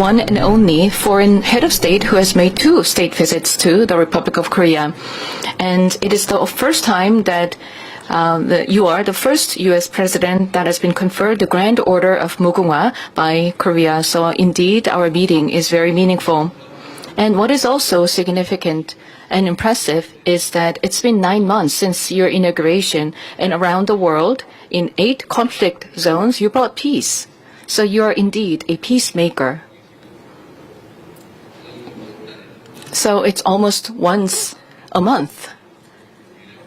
one and only foreign head of state who has made 2 state visits to the Republic of Korea. And it is the first time that you are the first U.S. president that has been conferred the Grand Order of Mugunghwa by Korea. So indeed, our meeting is very meaningful. And what is also significant and impressive is that it's been 9 months since your inauguration, and around the world, in 8 conflict zones, you brought peace. So you are indeed a peacemaker. So it's almost once a month.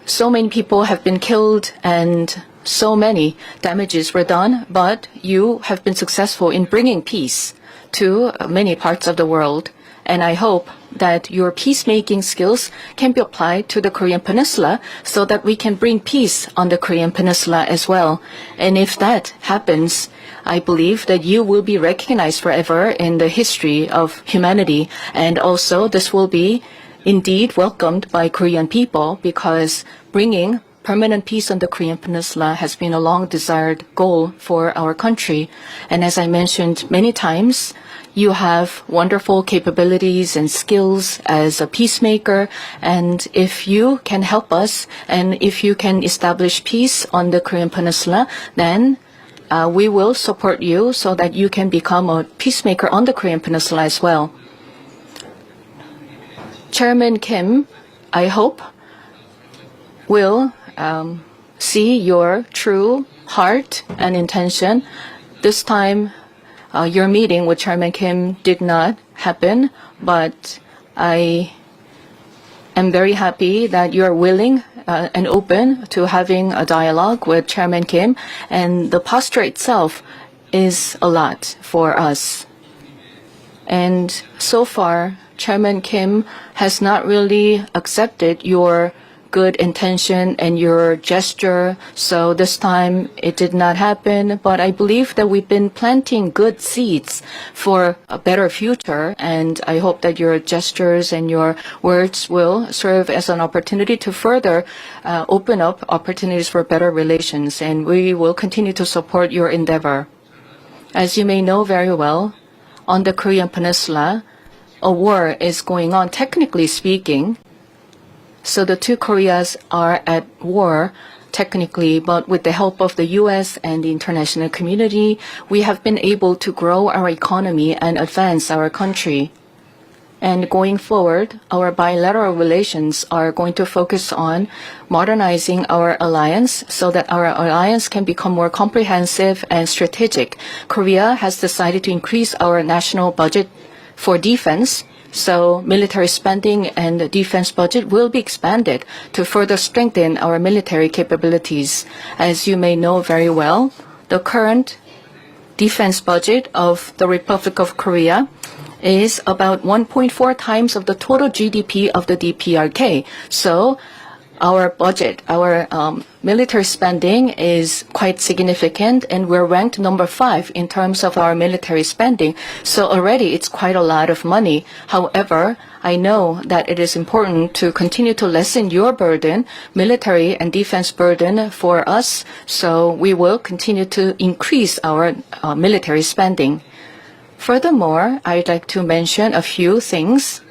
So many people have been killed and so many damages were done, but you have been successful in bringing peace to many parts of the world. And I hope that your peacemaking skills can be applied to the Korean Peninsula so that we can bring peace on the Korean Peninsula as well. And if that happens, I believe that you will be recognized forever in the history of humanity. And also this will be indeed welcomed by Korean people, because bringing permanent peace on the Korean Peninsula has been a long desired goal for our country. And as I mentioned many times, you have wonderful capabilities and skills as a peacemaker, and if you can help us and if you can establish peace on the Korean Peninsula, then we will support you so that you can become a peacemaker on the Korean Peninsula as well. Chairman Kim, I hope, will see your true heart and intention. This time, your meeting with Chairman Kim did not happen, but I am very happy that you are willing and open to having a dialogue with Chairman Kim, and the posture itself is a lot for us. And so far, Chairman Kim has not really accepted your good intention and your gesture, so this time it did not happen. But I believe that we've been planting good seeds for a better future, and I hope that your gestures and your words will serve as an opportunity to further open up opportunities for better relations, and we will continue to support your endeavor. As you may know very well, on the Korean Peninsula, a war is going on, technically speaking. So the 2 Koreas are at war, technically, but with the help of the U.S. and the international community, we have been able to grow our economy and advance our country. And going forward, our bilateral relations are going to focus on modernizing our alliance so that our alliance can become more comprehensive and strategic. Korea has decided to increase our national budget for defense, so military spending and the defense budget will be expanded to further strengthen our military capabilities. As you may know very well, the current defense budget of the Republic of Korea is about 1.4 times of the total GDP of the DPRK. So our budget, our military spending is quite significant, and we're ranked number 5 in terms of our military spending. So already it's quite a lot of money. However, I know that it is important to continue to lessen your burden, military and defense burden for us. So we will continue to increase our military spending. Furthermore, I'd like to mention a few things.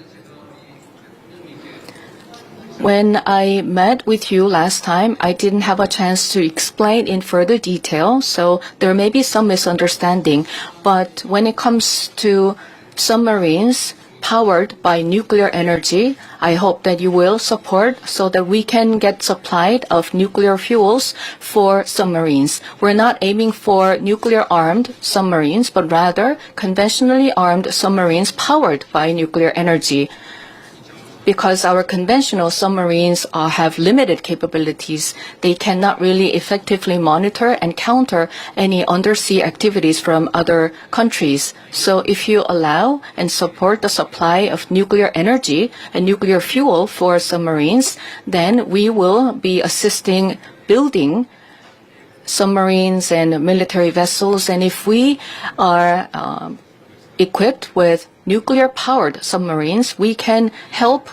When I met with you last time, I didn't have a chance to explain in further detail, so there may be some misunderstanding. But when it comes to submarines powered by nuclear energy, I hope that you will support so that we can get supplied of nuclear fuels for submarines. We're not aiming for nuclear-armed submarines, but rather conventionally armed submarines powered by nuclear energy. Because our conventional submarines have limited capabilities, they cannot really effectively monitor and counter any undersea activities from other countries. So if you allow and support the supply of nuclear energy and nuclear fuel for submarines, then we will be assisting building submarines and military vessels. And if we are equipped with nuclear-powered submarines, we can help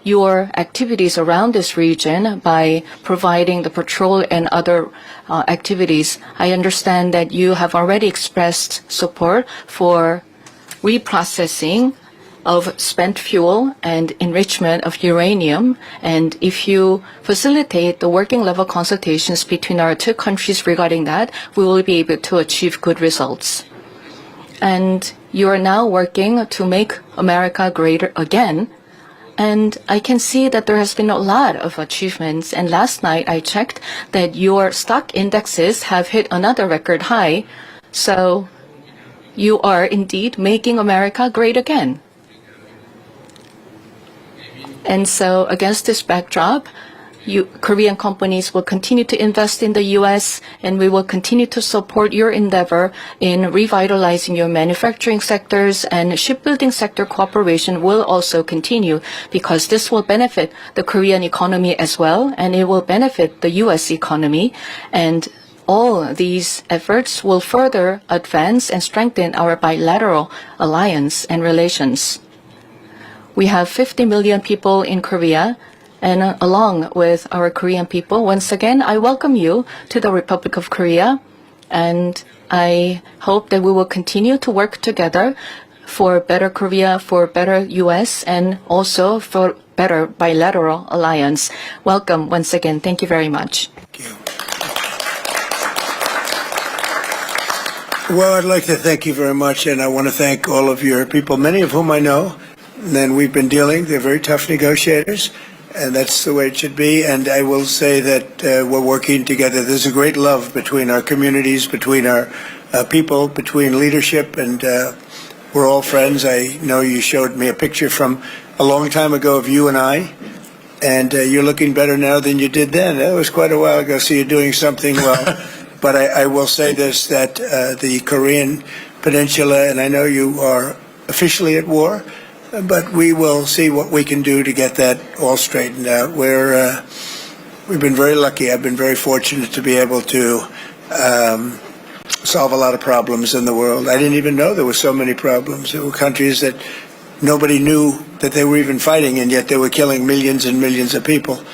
your activities around this region by providing the patrol and other activities. I understand that you have already expressed support for reprocessing of spent fuel and enrichment of uranium. And if you facilitate the working level consultations between our two countries regarding that, we will be able to achieve good results. And you are now working to make America greater again. And I can see that there has been a lot of achievements. And last night I checked that your stock indexes have hit another record high. So you are indeed making America great again. And so against this backdrop, Korean companies will continue to invest in the U.S., and we will continue to support your endeavor in revitalizing your manufacturing sectors, and shipbuilding sector cooperation will also continue because this will benefit the Korean economy as well, and it will benefit the U.S. economy. And all these efforts will further advance and strengthen our bilateral alliance and relations. We have 50 million people in Korea, and along with our Korean people, once again, I welcome you to the Republic of Korea, and I hope that we will continue to work together for better Korea, for better U.S., and also for better bilateral alliance. Welcome once again. Thank you very much. Thank you. Well, I'd like to thank you very much, and I want to thank all of your people, many of whom I know, and we've been dealing. They're very tough negotiators, and that's the way it should be. And I will say that we're working together. There's a great love between our communities, between our people, between leadership, and we're all friends. I know you showed me a picture from a long time ago of you and I, and you're looking better now than you did then. That was quite a while ago, so you're doing something well. But I will say this, that the Korean Peninsula, and I know you are officially at war, but we will see what we can do to get that all straightened out. We've been very lucky. I've been very fortunate to be able to solve a lot of problems in the world. I didn't even know there were so many problems. There were countries that nobody knew that they were even fighting, and yet they were killing millions and millions of people.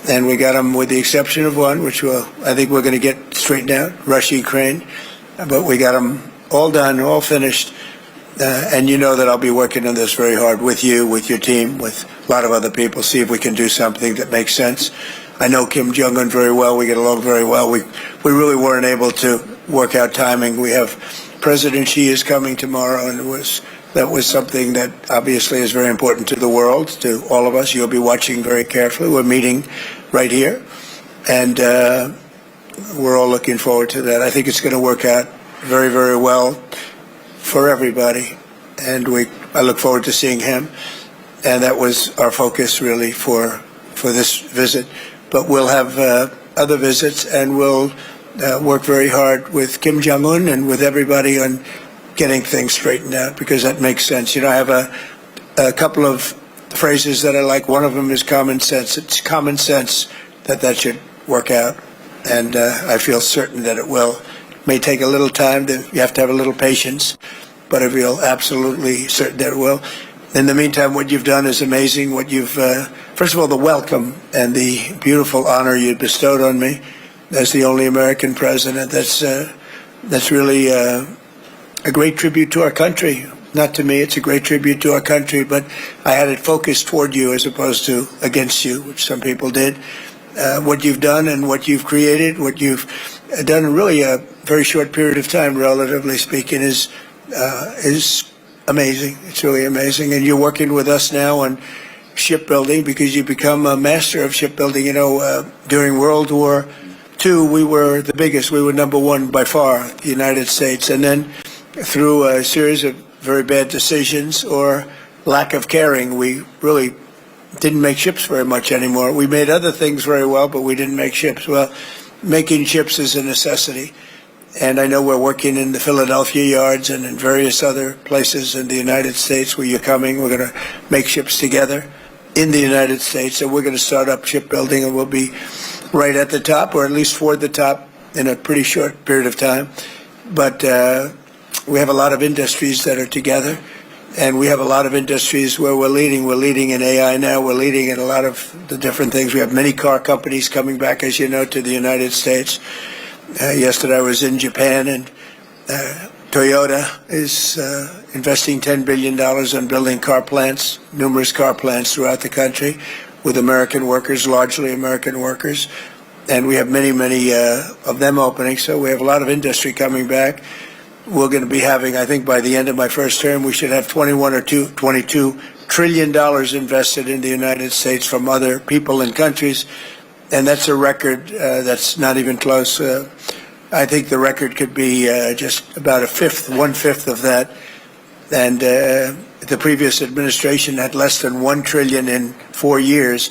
And we got them, with the exception of one, which I think we're going to get straightened out, Russia, Ukraine. But we got them all done, all finished. And you know that I'll be working on this very hard with you, with your team, with a lot of other people, see if we can do something that makes sense. I know Kim Jong-un very well. We get along very well. We really weren't able to work out timing. We have President Xi is coming tomorrow, and that was something that obviously is very important to the world, to all of us. You'll be watching very carefully. We're meeting right here, and we're all looking forward to that. I think it's going to work out very, very well for everybody, and I look forward to seeing him. And that was our focus really for this visit. But we'll have other visits, and we'll work very hard with Kim Jong-un and with everybody on getting things straightened out, because that makes sense. You know, I have a couple of phrases that I like. One of them is common sense. It's common sense that should work out, and I feel certain that it will. It may take a little time. You have to have a little patience, but I feel absolutely certain that it will. In the meantime, what you've done is amazing. What you've, first of all, the welcome and the beautiful honor you bestowed on me as the only American president. That's really a great tribute to our country. Not to me, it's a great tribute to our country, but I had it focused toward you as opposed to against you, which some people did. What you've done and what you've created, what you've done in really a very short period of time, relatively speaking, is amazing. It's really amazing. And you're working with us now on shipbuilding because you become a master of shipbuilding. You know, during World War II, we were the biggest. We were number one by far, the United States. And then through a series of very bad decisions or lack of caring, we really didn't make ships very much anymore. We made other things very well, but we didn't make ships. Well, making ships is a necessity. And I know we're working in the Philadelphia yards and in various other places in the United States where you're coming. We're going to make ships together in the United States, and we're going to start up shipbuilding, and we'll be right at the top, or at least toward the top, in a pretty short period of time. But we have a lot of industries that are together, and we have a lot of industries where we're leading. We're leading in AI now. We're leading in a lot of the different things. We have many car companies coming back, as you know, to the United States. Yesterday I was in Japan, and Toyota is investing $10 billion in building car plants, numerous car plants throughout the country with American workers, largely American workers. And we have many, many of them opening. So we have a lot of industry coming back. We're going to be having, I think by the end of my first term, we should have $22 trillion invested in the United States from other people and countries. And that's a record that's not even close. I think the record could be just about one-fifth of that. And the previous administration had less than $1 trillion in 4 years.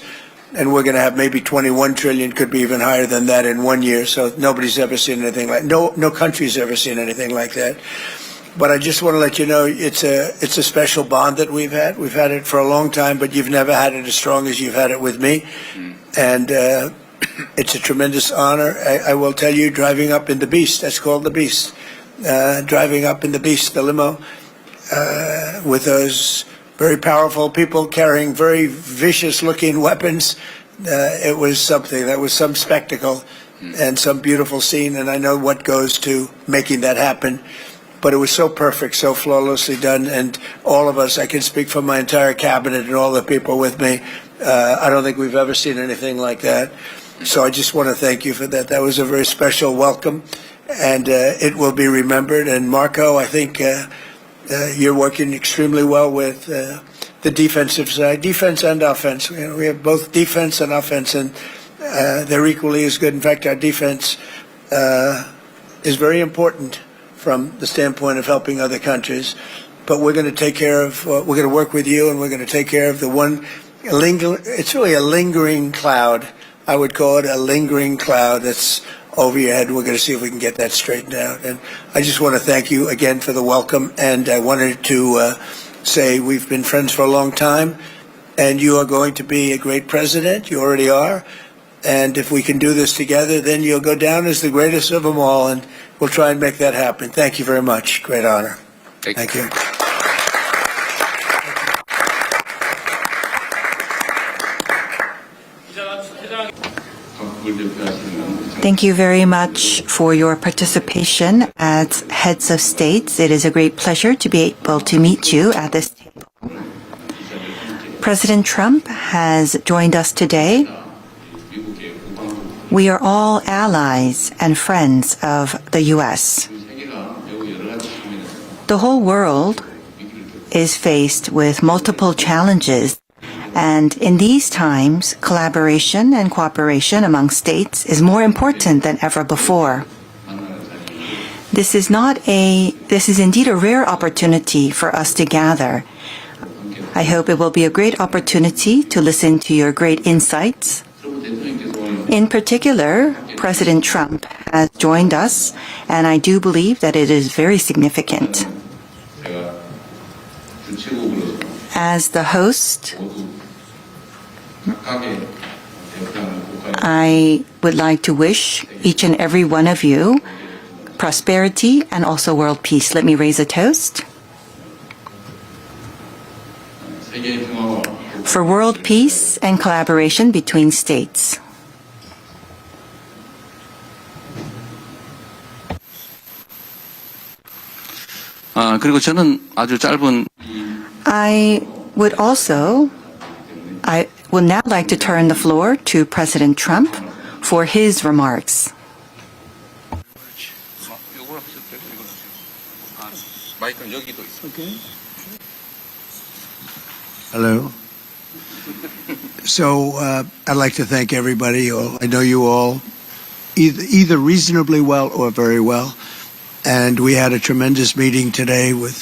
And we're going to have maybe 21 trillion, could be even higher than that in 1 year. So nobody's ever seen anything like, no country's ever seen anything like that. But I just want to let you know, it's a special bond that we've had. We've had it for a long time, but you've never had it as strong as you've had it with me. And it's a tremendous honor. I will tell you, driving up in the Beast, that's called the Beast, driving up in the Beast, the limo, with those very powerful people carrying very vicious-looking weapons. It was something. That was some spectacle and some beautiful scene, and I know what goes to making that happen. But it was so perfect, so flawlessly done, and all of us, I can speak for my entire cabinet and all the people with me, I don't think we've ever seen anything like that. So I just want to thank you for that. That was a very special welcome, and it will be remembered. And Marco, I think you're working extremely well with the defensive side, defense and offense. You know, we have both defense and offense, and they're equally as good. In fact, our defense is very important from the standpoint of helping other countries. But we're going to take care of, we're going to work with you, and we're going to take care of the one, it's really a lingering cloud. I would call it a lingering cloud that's over your head. We're going to see if we can get that straightened out. And I just want to thank you again for the welcome. And I wanted to say we've been friends for a long time, and you are going to be a great president. You already are. And if we can do this together, then you'll go down as the greatest of them all, and we'll try and make that happen. Thank you very much. Great honor. Thank you. Thank you very much for your participation as heads of states. It is a great pleasure to be able to meet you at this table. President Trump has joined us today. We are all allies and friends of the U.S. The whole world is faced with multiple challenges, and in these times, collaboration and cooperation among states is more important than ever before. This is indeed a rare opportunity for us to gather. I hope it will be a great opportunity to listen to your great insights. In particular, President Trump has joined us, and I do believe that it is very significant. As the host, I would like to wish each and every one of you prosperity and also world peace. Let me raise a toast. For world peace and collaboration between states. 그리고 저는 아주 짧은 I would now like to turn the floor to President Trump for his remarks. 마이크는 여기도 있어. Hello. So I'd like to thank everybody. I know you all either reasonably well or very well. And we had a tremendous meeting today with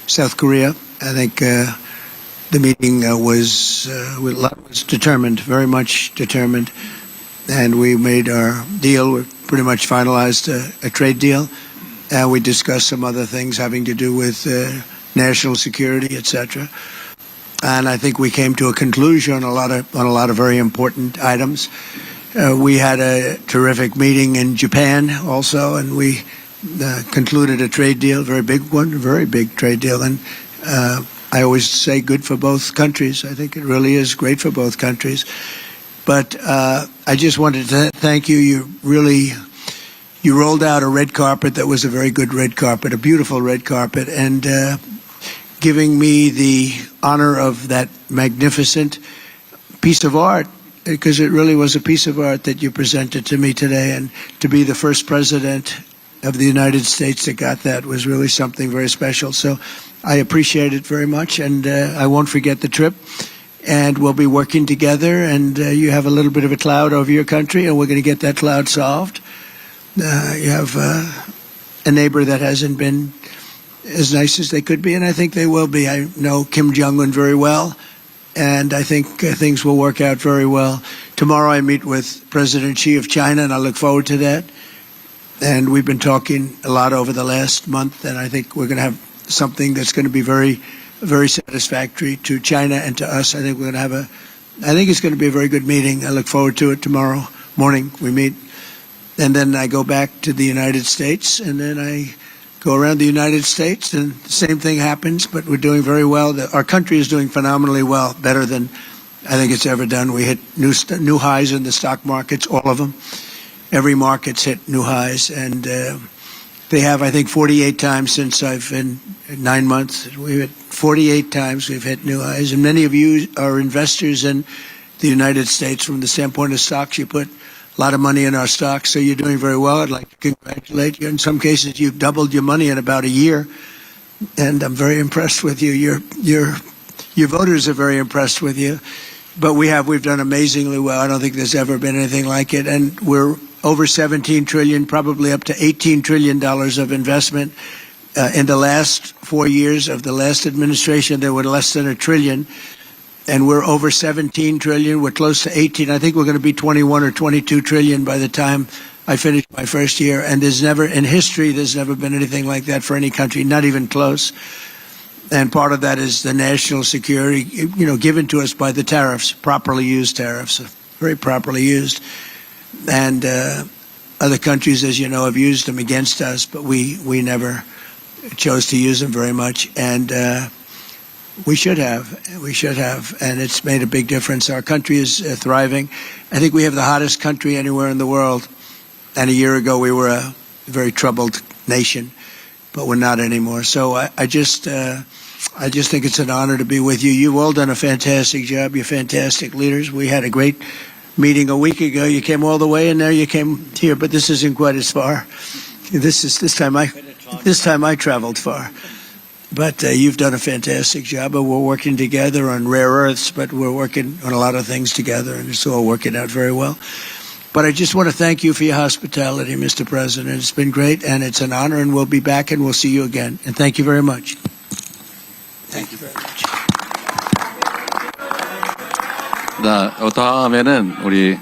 South Korea. I think the meeting was determined, very much determined. And we made our deal. We pretty much finalized a trade deal. And we discussed some other things having to do with national security, etc. And I think we came to a conclusion on a lot of very important items. We had a terrific meeting in Japan also, and we concluded a trade deal, very big one, a very big trade deal. And I always say good for both countries. I think it really is great for both countries. But I just wanted to thank you. you rolled out a red carpet that was a very good red carpet, a beautiful red carpet, and giving me the honor of that magnificent piece of art, because it really was a piece of art that you presented to me today, and to be the first president of the United States that got that was really something very special. So I appreciate it very much, and I won't forget the trip. And we'll be working together, and you have a little bit of a cloud over your country, and we're going to get that cloud solved. You have a neighbor that hasn't been as nice as they could be, and I think they will be. I know Kim Jong-un very well, and I think things will work out very well. Tomorrow I meet with President Xi of China, and I look forward to that. And we've been talking a lot over the last month, and I think we're going to have something that's going to be very, very satisfactory to China and to us. I think we're going to have I think it's going to be a very good meeting. I look forward to it. Tomorrow morning we meet. And then I go back to the United States, and then I go around the United States, and the same thing happens, but we're doing very well. Our country is doing phenomenally well, better than I think it's ever done. We hit new highs in the stock markets, all of them. Every market's hit new highs, and they have, I think, 48 times since I've been 9 months. We've hit 48 times we've hit new highs, and many of you are investors in the United States. From the standpoint of stocks, you put a lot of money in our stocks, so you're doing very well. I'd like to congratulate you. In some cases, you've doubled your money in about a year, and I'm very impressed with you. Your voters are very impressed with you. But we've done amazingly well. I don't think there's ever been anything like it, and we're over 17 trillion, probably up to 18 trillion dollars of investment. In the last 4 years of the last administration, there were less than $1 trillion. And we're over 17 trillion. We're close to 18. I think we're going to be 21 or 22 trillion by the time I finish my first year. And in history, there's never been anything like that for any country, not even close. And part of that is the national security, given to us by the tariffs, properly used tariffs, very properly used. And other countries, as you know, have used them against us, but we never chose to use them very much. And we should have, and it's made a big difference. Our country is thriving. I think we have the hottest country anywhere in the world. And a year ago, we were a very troubled nation, but we're not anymore. So I just think it's an honor to be with you. You've all done a fantastic job. You're fantastic leaders. We had a great meeting a week ago. You came all the way, and now you came here, but this isn't quite as far. This time I traveled far. But you've done a fantastic job, and we're working together on rare earths, but we're working on a lot of things together, and it's all working out very well. But I just want to thank you for your hospitality, Mr. President. It's been great, and it's an honor, and we'll be back, and we'll see you again. And thank you very much. Thank you very much. 다음에는 우리